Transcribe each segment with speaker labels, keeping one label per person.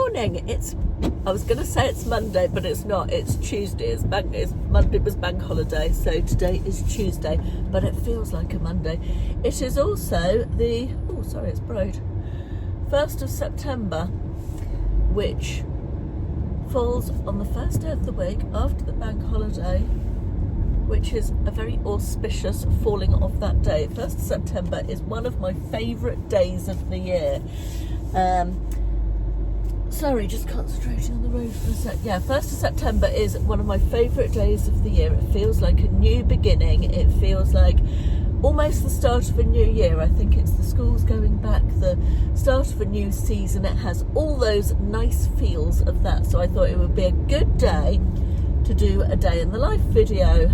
Speaker 1: morning. I was going to say it's Monday, but it's not. It's Tuesday. Monday was bank holiday, so today is Tuesday, but it feels like a Monday. It is also it's bright. 1st of September, which falls on the first day of the week after the bank holiday, which is a very auspicious falling off that day. 1st of September is one of my favourite days of the year. Sorry, just concentrating on the road for a sec. Yeah, 1st of September is one of my favourite days of the year. It feels like a new beginning. It feels like almost the start of a new year. I think it's the schools going back, the start of a new season. It has all those nice feels of that. So I thought it would be a good day to do a day in the life video.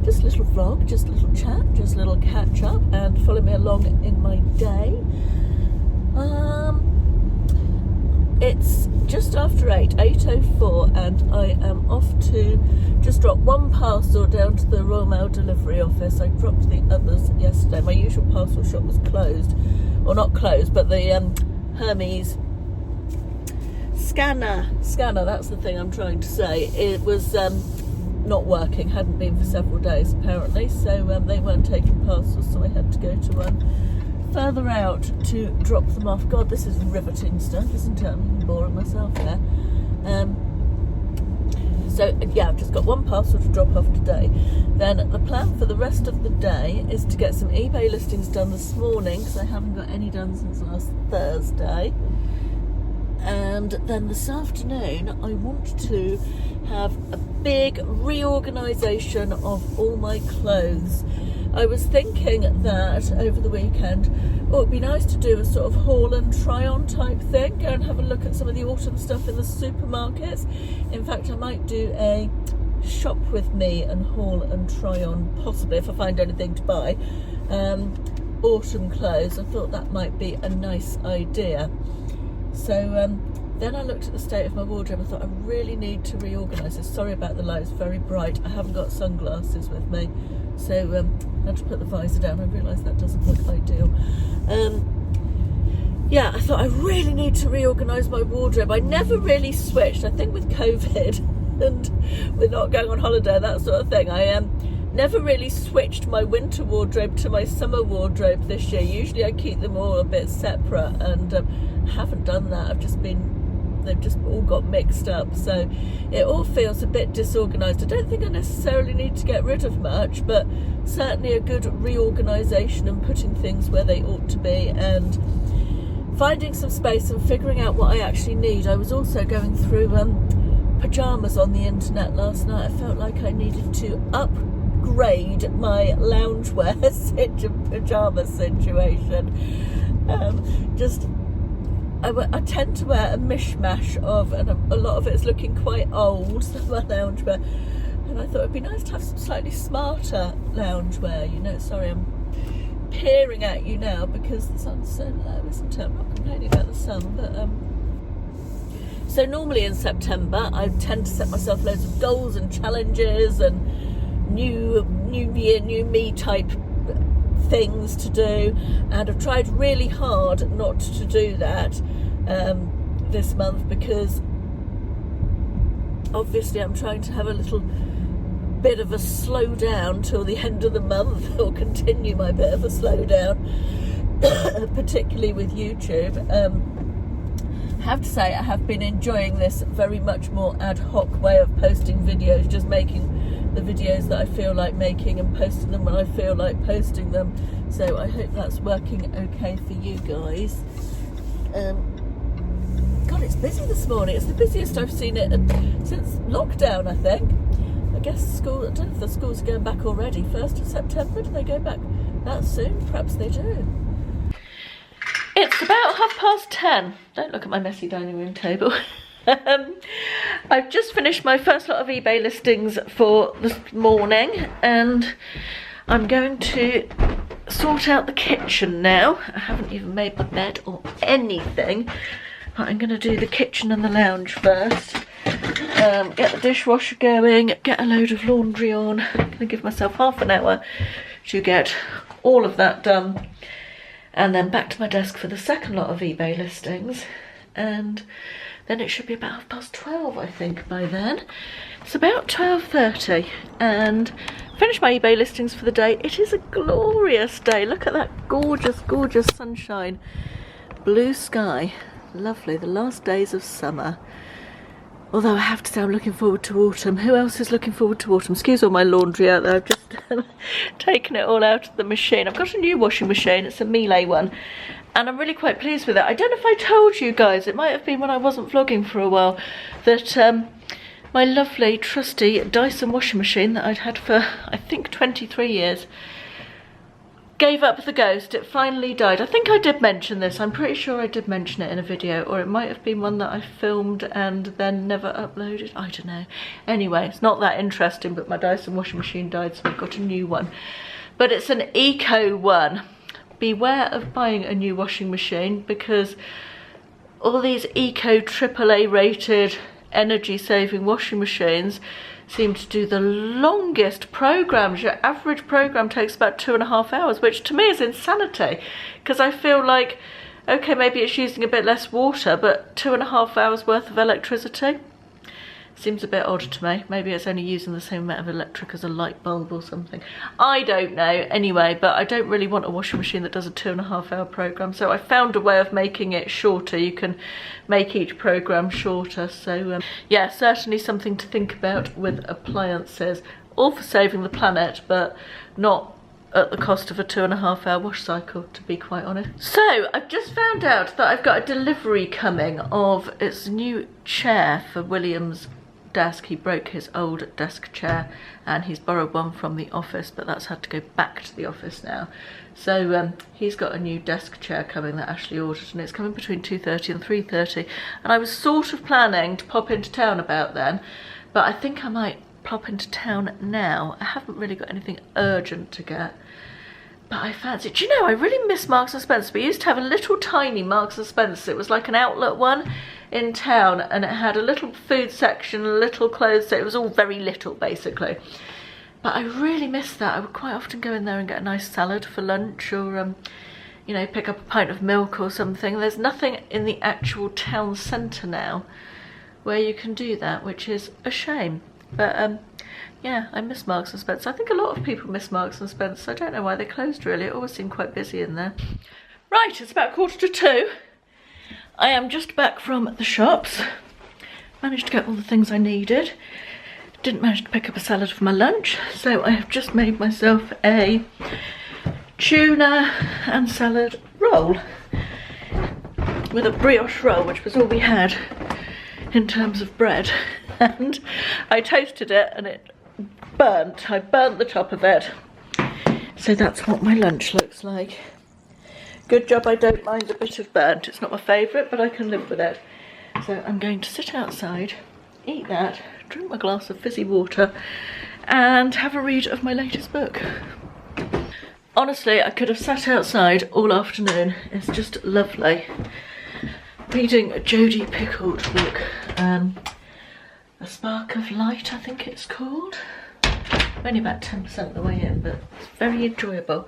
Speaker 1: Just a little vlog, just a little chat, just a little catch up, and follow me along in my day. It's just after 8:04, and I am off to just drop one parcel down to the Royal Mail delivery office. I dropped the others yesterday. My usual parcel shop was closed, or not closed, but the Hermes scanner, that's the thing I'm trying to say. It was not working, hadn't been for several days apparently, so they weren't taking parcels, so I had to go to one further out to drop them off. God, this is riveting stuff, isn't it? I'm even boring myself there. So yeah, I've just got one parcel to drop off today. Then the plan for the rest of the day is to get some eBay listings done this morning, because I haven't got any done since last Thursday. And then this afternoon I want to have a big reorganisation of all my clothes. I was thinking that over the weekend, it would be nice to do a sort of haul and try on type thing, go and have a look at some of the autumn stuff in the supermarkets. In fact, I might do a shop with me and haul and try on, possibly if I find anything to buy, autumn clothes. I thought that might be a nice idea. So then I looked at the state of my wardrobe. I thought I really need to reorganise this. Sorry about the light, it's very bright. I haven't got sunglasses with me, so I had to put the visor down. I realised that doesn't look ideal. Yeah, I thought I really need to reorganise my wardrobe. I never really switched. I think with COVID and with not going on holiday, that sort of thing, I never really switched my winter wardrobe to my summer wardrobe this year. Usually I keep them all a bit separate, and haven't done that. They've just all got mixed up, so it all feels a bit disorganised. I don't think I necessarily need to get rid of much, but certainly a good reorganisation and putting things where they ought to be, and finding some space and figuring out what I actually need. I was also going through pyjamas on the internet last night. I felt like I needed to upgrade my loungewear pyjama situation. I tend to wear a mishmash of, and a lot of it's looking quite old, my loungewear, and I thought it'd be nice to have some slightly smarter loungewear, you know. Sorry, I'm peering at you now because the sun's so low, isn't it? I'm not complaining about the sun, but so normally in September I tend to set myself loads of goals and challenges and new year, new me type things to do, and I've tried really hard not to do that this month, because obviously I'm trying to have a little bit of a slowdown till the end of the month, or continue my bit of a slowdown, particularly with YouTube. I have to say I have been enjoying this very much more ad hoc way of posting videos, just making the videos that I feel like making and posting them when I feel like posting them. So I hope that's working okay for you guys. God, it's busy this morning. It's the busiest I've seen it since lockdown, I think. I guess school, I don't know if the schools are going back already. 1st of September, do they go back that soon? Perhaps they do. It's about 10:30. Don't look at my messy dining room table. I've just finished my first lot of eBay listings for this morning, and I'm going to sort out the kitchen now. I haven't even made my bed or anything, but I'm going to do the kitchen and the lounge first. Get the dishwasher going, get a load of laundry on. I'm going to give myself half an hour to get all of that done, and then back to my desk for the second lot of eBay listings. And then it should be about 12:30, I think, by then. It's about 12:30, and finished my eBay listings for the day. It is a glorious day. Look at that gorgeous, gorgeous sunshine. Blue sky. Lovely. The last days of summer. Although I have to say I'm looking forward to autumn. Who else is looking forward to autumn? Excuse all my laundry out there. I've just taken it all out of the machine. I've got a new washing machine. It's a Miele one. And I'm really quite pleased with it. I don't know if I told you guys, it might have been when I wasn't vlogging for a while, that my lovely trusty Dyson washing machine that I'd had for I think 23 years gave up the ghost. It finally died. I think I did mention this. I'm pretty sure I did mention it in a video, or it might have been one that I filmed and then never uploaded. I don't know. Anyway, it's not that interesting, but my Dyson washing machine died, so I've got a new one. But it's an eco one. Beware of buying a new washing machine, because all these eco AAA rated energy saving washing machines seem to do the longest programs. Your average program takes about 2.5 hours, which to me is insanity, because I feel like, okay, maybe it's using a bit less water, but 2.5 hours worth of electricity seems a bit odd to me. Maybe it's only using the same amount of electric as a light bulb or something. I don't know. Anyway, but I don't really want a washing machine that does a 2.5 hour program. So I found a way of making it shorter. You can make each program shorter. So yeah, certainly something to think about with appliances. All for saving the planet, but not at the cost of a 2.5 hour wash cycle, to be quite honest. So I've just found out that I've got a delivery coming of its new chair for William's desk. He broke his old desk chair and he's borrowed one from the office, but that's had to go back to the office now. So he's got a new desk chair coming that Ashley ordered, and it's coming between 2:30 and 3:30, and I was sort of planning to pop into town about then, but I think I might pop into town now. I haven't really got anything urgent to get, but I fancy, do you know, I really miss Marks and Spencer. We used to have a little tiny Marks and Spencer. It was like an outlet one in town, and it had a little food section, a little clothes, so it was all very little basically. But I really miss that. I would quite often go in there and get a nice salad for lunch, or you know, pick up a pint of milk or something. There's nothing in the actual town centre now where you can do that, which is a shame. But yeah, I miss Marks and Spencer. I think a lot of people miss Marks and Spencer. I don't know why they closed really. It always seemed quite busy in there. Right, it's about 1:45. I am just back from the shops. Managed to get all the things I needed. Didn't manage to pick up a salad for my lunch, so I have just made myself a tuna and salad roll with a brioche roll, which was all we had in terms of bread. And I toasted it and it burnt. I burnt the top of it. So that's what my lunch looks like. Good job I don't mind a bit of burnt. It's not my favourite, but I can live with it. So I'm going to sit outside, eat that, drink my glass of fizzy water, and have a read of my latest book. Honestly, I could have sat outside all afternoon. It's just lovely. Reading a Jodie Picoult book. A Spark of Light, I think it's called. I'm only about 10% of the way in, but it's very enjoyable.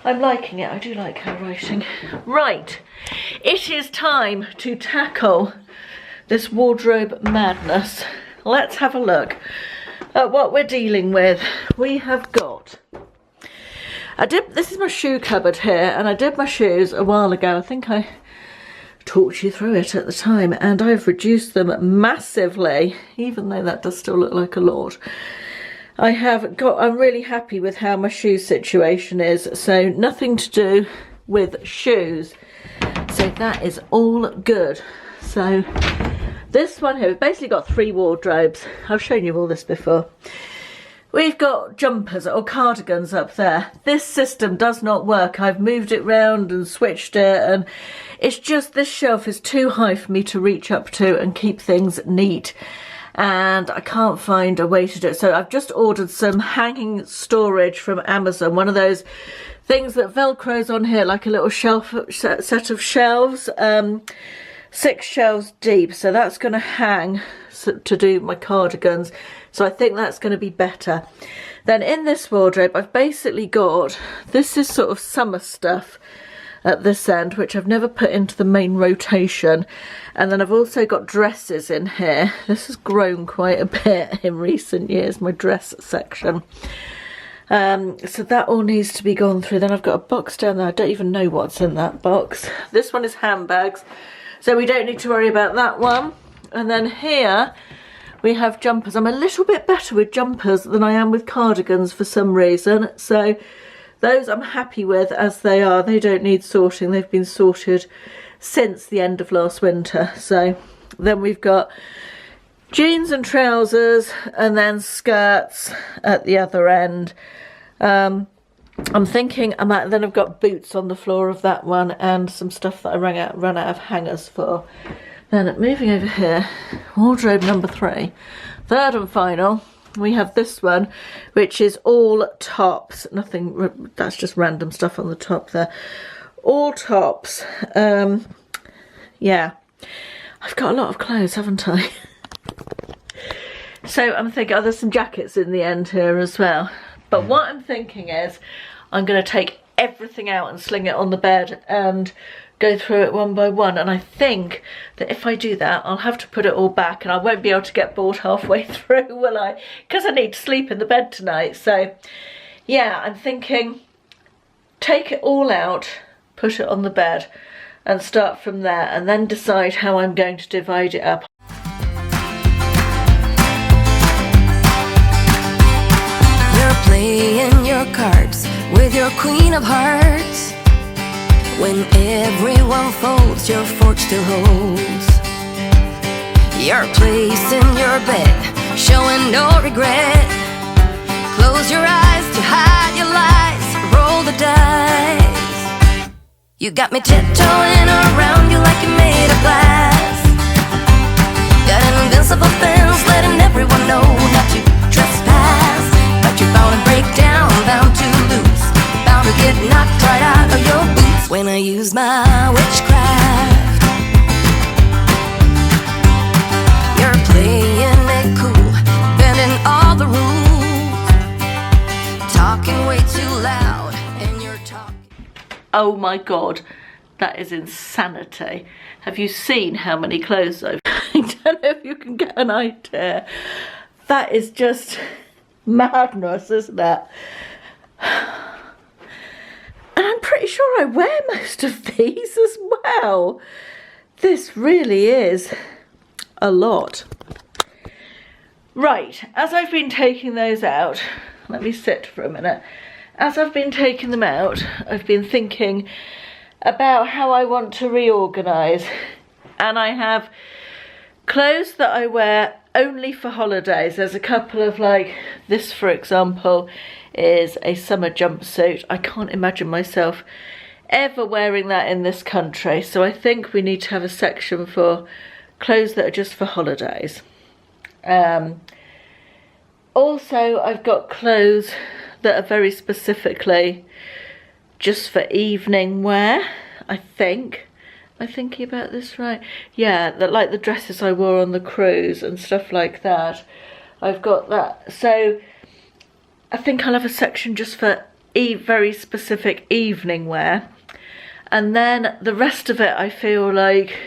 Speaker 1: I'm liking it. I do like her writing. Right, it is time to tackle this wardrobe madness. Let's have a look at what we're dealing with. We have got... this is my shoe cupboard here, and I did my shoes a while ago. I think I talked you through it at the time, and I've reduced them massively, even though that does still look like a lot. I'm really happy with how my shoe situation is, so nothing to do with shoes. So that is all good. So this one here, we've basically got 3 wardrobes. I've shown you all this before. We've got jumpers or cardigans up there. This system does not work. I've moved it round and switched it, and it's just this shelf is too high for me to reach up to and keep things neat. And I can't find a way to do it. So I've just ordered some hanging storage from Amazon. One of those things that Velcros on here, like a little shelf set of shelves, 6 shelves deep. So that's going to hang to do my cardigans. So I think that's going to be better. Then in this wardrobe, I've basically got, this is sort of summer stuff. at this end, which I've never put into the main rotation. And then I've also got dresses in here. This has grown quite a bit in recent years, my dress section. So that all needs to be gone through. Then I've got a box down there. I don't even know what's in that box. This one is handbags, so we don't need to worry about that one. And then here we have jumpers. I'm a little bit better with jumpers than I am with cardigans for some reason. So those I'm happy with as they are. They don't need sorting. They've been sorted since the end of last winter. So then we've got jeans and trousers, and then skirts at the other end. I'm thinking then I've got boots on the floor of that one, and some stuff that I run out of hangers for. Then moving over here, wardrobe number 3, third and final, we have this one, which is all tops. Nothing, that's just random stuff on the top there. All tops. Yeah, I've got a lot of clothes, haven't I? So I'm thinking, there's some jackets in the end here as well. But what I'm thinking is I'm going to take everything out and sling it on the bed and go through it one by one. And I think that if I do that, I'll have to put it all back, and I won't be able to get bored halfway through, will I? Because I need to sleep in the bed tonight. So yeah, I'm thinking take it all out, put it on the bed, and start from there, and then decide how I'm going to divide it up.
Speaker 2: Playing your cards with your queen of hearts. When everyone folds, your fork still holds. Your place in your bed, showing no regret. Close your eyes to hide your lies, roll the dice. You got me tiptoeing around you like you're made of glass. Got an invincible fence, letting everyone know not to trespass. But you're bound to break down, bound to lose, bound to get knocked right out of your boots when I use my witchcraft. You're playing it cool, bending all the rules, talking way too loud, and you're talking.
Speaker 1: Oh my god, that is insanity. Have you seen how many clothes I've I don't know if you can get an idea. That is just madness, isn't it? And I'm pretty sure I wear most of these as well. This really is a lot. Right, as I've been taking those out, let me sit for a minute. As I've been taking them out, I've been thinking about how I want to reorganise. And I have clothes that I wear only for holidays. There's a couple of, like this for example is a summer jumpsuit. I can't imagine myself ever wearing that in this country, so I think we need to have a section for clothes that are just for holidays. Also I've got clothes that are very specifically just for evening wear. I think am I thinking about this right? Yeah, that, like the dresses I wore on the cruise and stuff like that. I've got that. So I think I'll have a section just for very specific evening wear. And then the rest of it I feel like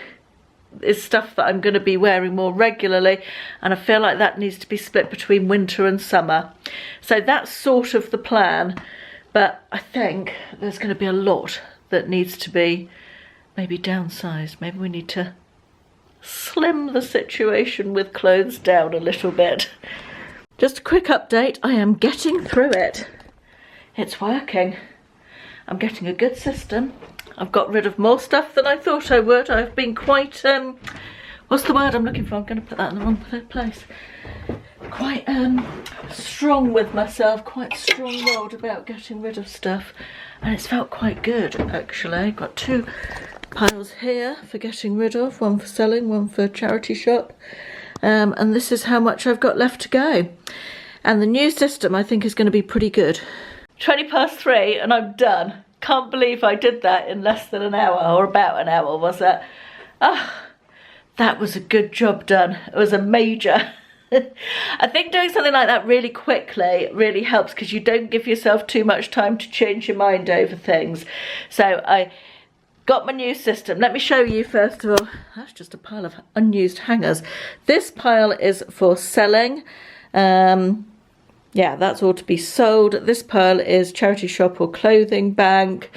Speaker 1: is stuff that I'm going to be wearing more regularly, and I feel like that needs to be split between winter and summer. So that's sort of the plan, but I think there's going to be a lot that needs to be maybe downsized. Maybe we need to slim the situation with clothes down a little bit. Just a quick update, I am getting through it. It's working. I'm getting a good system. I've got rid of more stuff than I thought I would. I've been quite, what's the word I'm looking for? I'm going to put that in the wrong place. Quite strong with myself, quite strong-willed about getting rid of stuff. And it's felt quite good, actually. Got 2 piles here for getting rid of, one for selling, one for charity shop. And this is how much I've got left to go. And the new system I think is going to be pretty good. 3:20 and I'm done. Can't believe I did that in less than an hour, or about an hour was it? That was a good job done. It was a major. I think doing something like that really quickly really helps, because you don't give yourself too much time to change your mind over things. So I got my new system. Let me show you first of all. That's just a pile of unused hangers. This pile is for selling. Yeah, that's all to be sold. This pile is charity shop or clothing bank.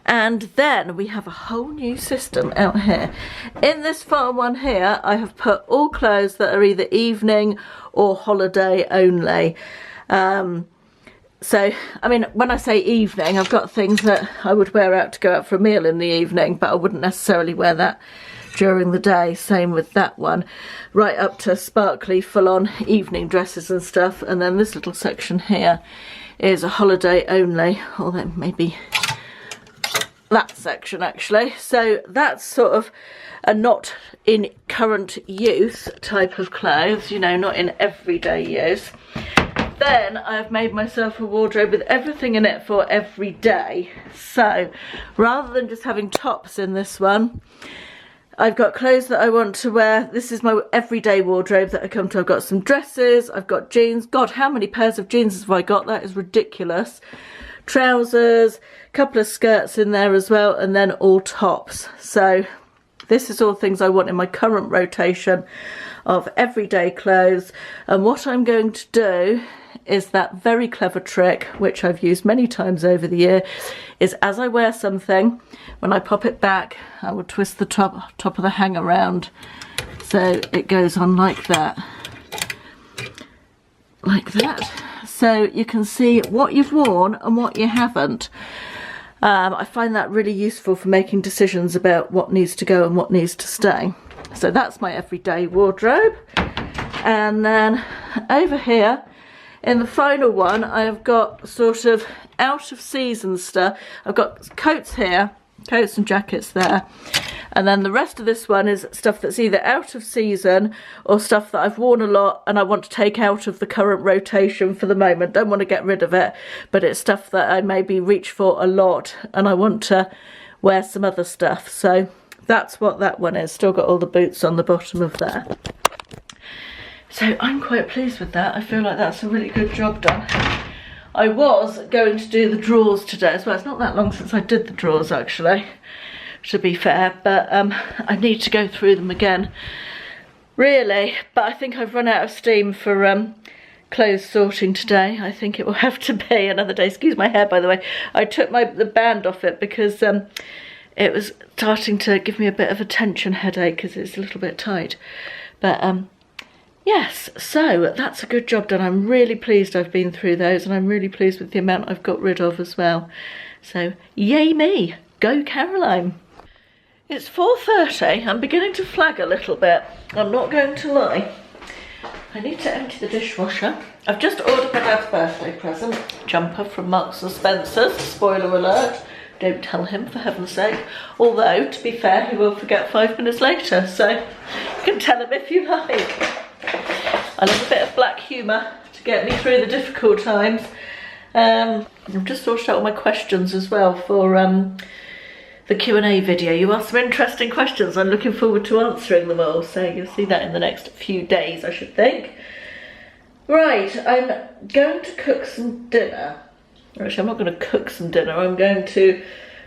Speaker 1: And then we have a whole new system out here. In this far one here, I have put all clothes that are either evening or holiday only. So, I mean, when I say evening, I've got things that I would wear out to go out for a meal in the evening, but I wouldn't necessarily wear that during the day. Same with that one. Right up to sparkly, full-on evening dresses and stuff. And then this little section here is a holiday only, although maybe that section actually. So that's sort of a not in current use type of clothes, you know, not in everyday use. Then I've made myself a wardrobe with everything in it for every day. So rather than just having tops in this one, I've got clothes that I want to wear. This is my everyday wardrobe that I come to. I've got some dresses, I've got jeans. God, how many pairs of jeans have I got? That is ridiculous. Trousers, a couple of skirts in there as well, and then all tops. So this is all things I want in my current rotation of everyday clothes. And what I'm going to do is that very clever trick, which I've used many times over the year, is as I wear something, when I pop it back, I will twist the top of the hanger around so it goes on like that. Like that. So you can see what you've worn and what you haven't. I find that really useful for making decisions about what needs to go and what needs to stay. So that's my everyday wardrobe. And then over here in the final one, I've got sort of out of season stuff. I've got coats here, coats and jackets there. And then the rest of this one is stuff that's either out of season or stuff that I've worn a lot and I want to take out of the current rotation for the moment. Don't want to get rid of it, but it's stuff that I maybe reach for a lot and I want to wear some other stuff. So that's what that one is. Still got all the boots on the bottom of there. So I'm quite pleased with that. I feel like that's a really good job done. I was going to do the drawers today as well. It's not that long since I did the drawers actually, to be fair, but I need to go through them again really. But I think I've run out of steam for clothes sorting today. I think it will have to be another day. Excuse my hair, by the way. I took the band off it because it was starting to give me a bit of a tension headache because it's a little bit tight. But yes, so that's a good job done. I'm really pleased I've been through those, and I'm really pleased with the amount I've got rid of as well. So yay me, go Caroline. It's 4:30, I'm beginning to flag a little bit, I'm not going to lie. I need to empty the dishwasher. I've just ordered my dad's birthday present, jumper from Marks and Spencer's, spoiler alert. Don't tell him, for heaven's sake. Although, to be fair, he will forget 5 minutes later, so you can tell him if you like. I love a bit of black humour to get me through the difficult times. I've just sorted out all my questions as well for the Q&A video. You asked some interesting questions. I'm looking forward to answering them all, so you'll see that in the next few days, I should think. Right, I'm going to cook some dinner. Actually, I'm not going to cook some dinner. I'm going to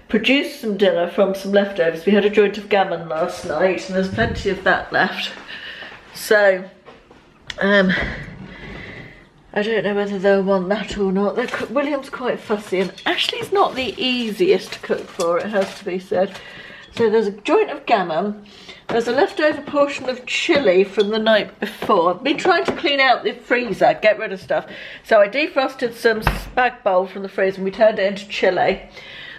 Speaker 1: produce some dinner from some leftovers. We had a joint of gammon last night, and there's plenty of that left. So, I don't know whether they'll want that or not. William's quite fussy, and Ashley's not the easiest to cook for, it has to be said. So there's a joint of gammon. There's a leftover portion of chilli from the night before. I've been trying to clean out the freezer, get rid of stuff. So I defrosted some spag bowl from the freezer and we turned it into chilli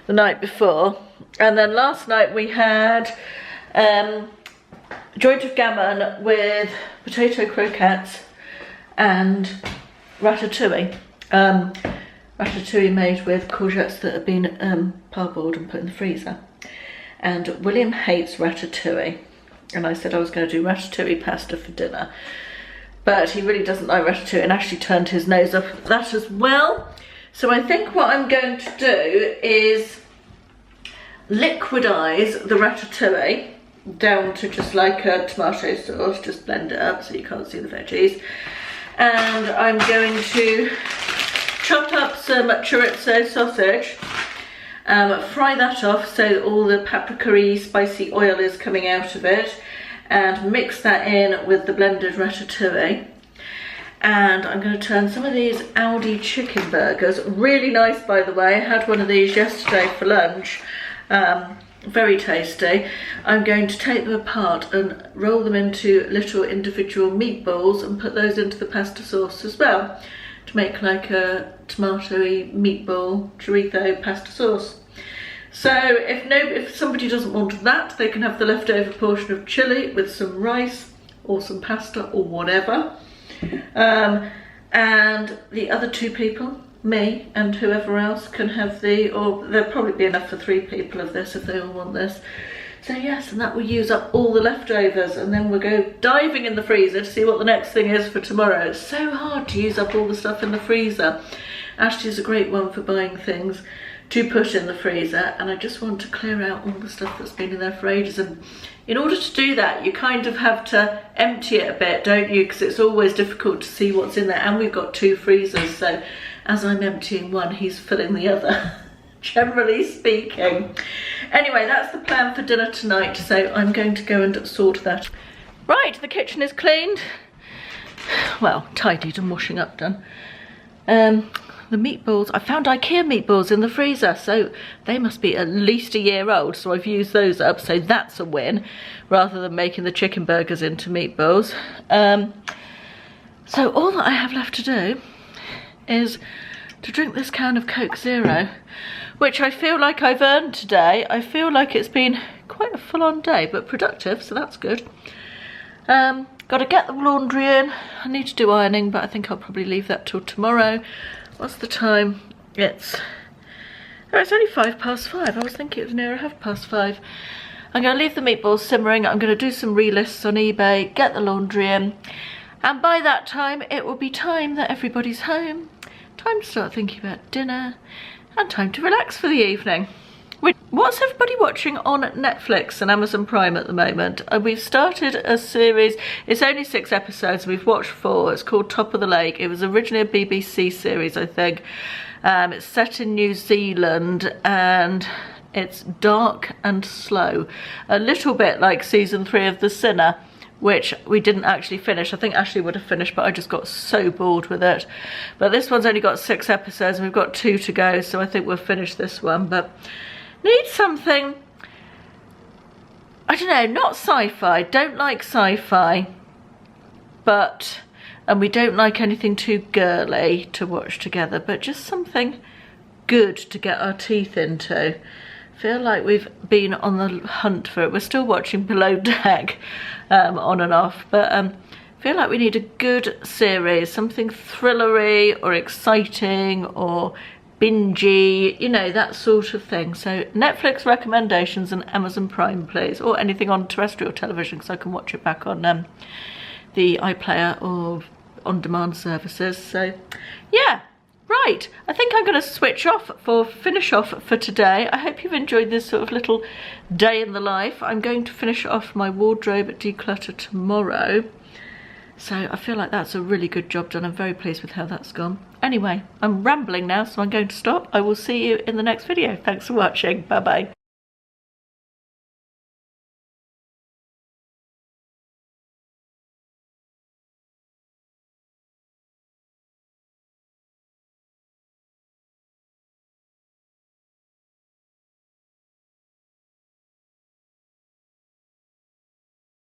Speaker 1: the night before. And then last night we had a joint of gammon with potato croquettes and ratatouille. Ratatouille made with courgettes that have been parboiled and put in the freezer. And William hates ratatouille. And I said I was going to do ratatouille pasta for dinner. But he really doesn't like ratatouille and actually turned his nose up at that as well. So I think what I'm going to do is liquidize the ratatouille down to just like a tomato sauce. Just blend it up so you can't see the veggies. And I'm going to chop up some chorizo sausage Fry that off so all the paprika-y spicy oil is coming out of it, and mix that in with the blended ratatouille. And I'm going to turn some of these Aldi chicken burgers, really nice by the way, I had one of these yesterday for lunch, very tasty. I'm going to take them apart and roll them into little individual meatballs and put those into the pasta sauce as well, to make like a tomatoey meatball chorizo pasta sauce. So if somebody doesn't want that, they can have the leftover portion of chilli with some rice or some pasta or whatever. And the other two people, me and whoever else, can have or there'll probably be enough for 3 people of this if they all want this. So yes, and that will use up all the leftovers, and then we'll go diving in the freezer to see what the next thing is for tomorrow. It's so hard to use up all the stuff in the freezer. Ashley's a great one for buying things to put in the freezer, and I just want to clear out all the stuff that's been in there for ages. And in order to do that, you kind of have to empty it a bit, don't you? Because it's always difficult to see what's in there, and we've got 2 freezers, so as I'm emptying one, he's filling the other, generally speaking. Anyway, that's the plan for dinner tonight, so I'm going to go and sort that. Right, the kitchen is cleaned. Well, tidied and washing up done. The meatballs, I found IKEA meatballs in the freezer, so they must be at least a year old, so I've used those up, so that's a win, rather than making the chicken burgers into meatballs. So all that I have left to do is to drink this can of Coke Zero, which I feel like I've earned today. I feel like it's been quite a full-on day, but productive, so that's good. Got to get the laundry in. I need to do ironing, but I think I'll probably leave that till tomorrow. What's the time? It's only 5:05. I was thinking it was nearer 5:30. I'm going to leave the meatballs simmering. I'm going to do some relists on eBay, get the laundry in, and by that time it will be time that everybody's home. Time to start thinking about dinner, and time to relax for the evening. What's everybody watching on Netflix and Amazon Prime at the moment? We've started a series, it's only 6 episodes, we've watched 4, it's called Top of the Lake. It was originally a BBC series, I think. It's set in New Zealand, and it's dark and slow. A little bit like season 3 of The Sinner, which we didn't actually finish. I think Ashley would have finished, but I just got so bored with it. But this one's only got 6 episodes, and we've got 2 to go, so I think we'll finish this one. But need something, I don't know, not sci-fi, don't like sci-fi, and we don't like anything too girly to watch together, but just something good to get our teeth into. Feel like we've been on the hunt for it. We're still watching Below Deck on and off, but feel like we need a good series, something thrillery or exciting or bingey, you know, that sort of thing. So Netflix recommendations and Amazon Prime, please, or anything on terrestrial television, because I can watch it back on the iPlayer or on-demand services. So yeah, right, I think I'm going to finish off for today. I hope you've enjoyed this sort of little day in the life. I'm going to finish off my wardrobe declutter tomorrow, so I feel like that's a really good job done. I'm very pleased with how that's gone. Anyway, I'm rambling now, so I'm going to stop. I will see you in the next video. Thanks for watching. Bye bye.